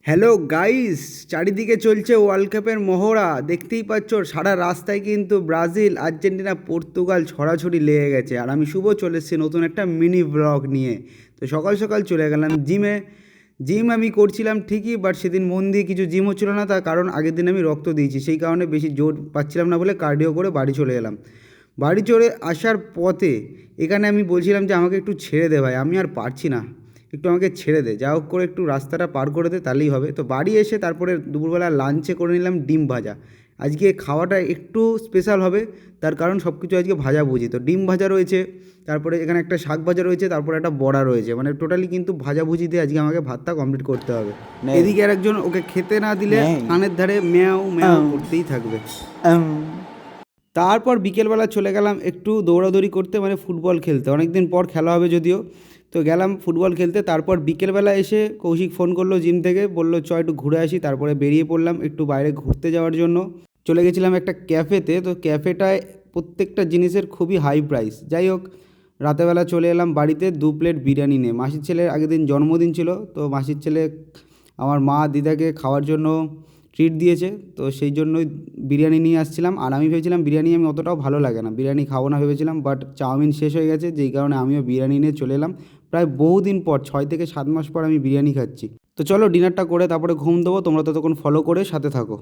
Hello guys, চারিদিকে চলছে world কাপের মহড়া। দেখতেই পাচ্ছ সারা রাস্তায় কিন্তু ব্রাজিল, আর্জেন্টিনা, পর্তুগাল ছড়াছড়ি লেগে গেছে। আর আমি শুভ চলে এসেছি নতুন একটা মিনি ব্লগ নিয়ে। তো সকাল সকাল চলে গেলাম জিমে। জিম আমি করছিলাম ঠিকই, বাট সেদিন মন দিয়ে কিছু জিম হচ্ছিল না, তার কারণ আগের দিন আমি রক্ত দিয়েছি, সেই কারণে বেশি জোর পাচ্ছিলাম না বলে কার্ডিও করে বাড়ি চলে এলাম। বাড়ি চলে আসার পথে এখানে আমি বলছিলাম যে আমাকে একটু ছেড়ে দে ভাই, আমি আর পারছি না, একটু আমাকে ছেড়ে দে, যা হোক করে একটু রাস্তাটা পার করে দে, তাহলেই হবে। তো বাড়ি এসে তারপরে দুপুরবেলা লাঞ্চে করে নিলাম ডিম ভাজা। আজকে খাওয়াটা একটু স্পেশাল হবে, তার কারণ সব কিছু আজকে ভাজাভুজি। তো ডিম ভাজা রয়েছে, তারপরে এখানে একটা শাক ভাজা রয়েছে, তারপরে একটা বড়া রয়েছে, মানে টোটালি কিন্তু ভাজাভুজি দিয়ে আজকে আমাকে ভাতটা কমপ্লিট করতে হবে। এদিকে আর একজন ওকে খেতে না দিলে কানের ধারে ম্যাও ম্যাও করতেই থাকবে। তারপর বিকেলবেলা চলে গেলাম একটু দৌড়াদৌড়ি করতে, মানে ফুটবল খেলতে। অনেক দিন পর খেলা হবে যদিও, তো গেলাম ফুটবল খেলতে। তারপর বিকেলবেলা এসে কৌশিক ফোন করলো জিম থেকে, বললো চ একটু ঘুরে আসি। তারপরে বেরিয়ে পড়লাম একটু বাইরে ঘুরতে যাওয়ার জন্য। চলে গেছিলাম একটা ক্যাফেতে। তো ক্যাফেটায় প্রত্যেকটা জিনিসের খুবই হাই প্রাইস। যাই হোক, রাতেরবেলা চলে এলাম বাড়িতে 2 প্লেট বিরিয়ানি নিয়ে। মাসির ছেলের আগের দিন জন্মদিন ছিল, তো মাসির ছেলে আমার মা দিদাকে খাওয়ার জন্য ট্রিট দিয়েছে, তো সেই জন্যই বিরিয়ানি নিয়ে আসছিলাম। আর আমি ভেবেছিলাম বিরিয়ানি আমি অতটাও ভালো লাগে না, বিরিয়ানি খাবো না ভেবেছিলাম, বাট চাউমিন শেষ হয়ে গেছে, যেই কারণে আমিও বিরিয়ানি নিয়ে চলে এলাম। প্রায় বহুদিন পর, 6 থেকে 7 মাস পর আমি বিরিয়ানি খাচ্ছি। তো চলো ডিনারটা করে তারপরে ঘুম দেবো, তোমরা ততক্ষণ ফলো করে সাথে থাকো।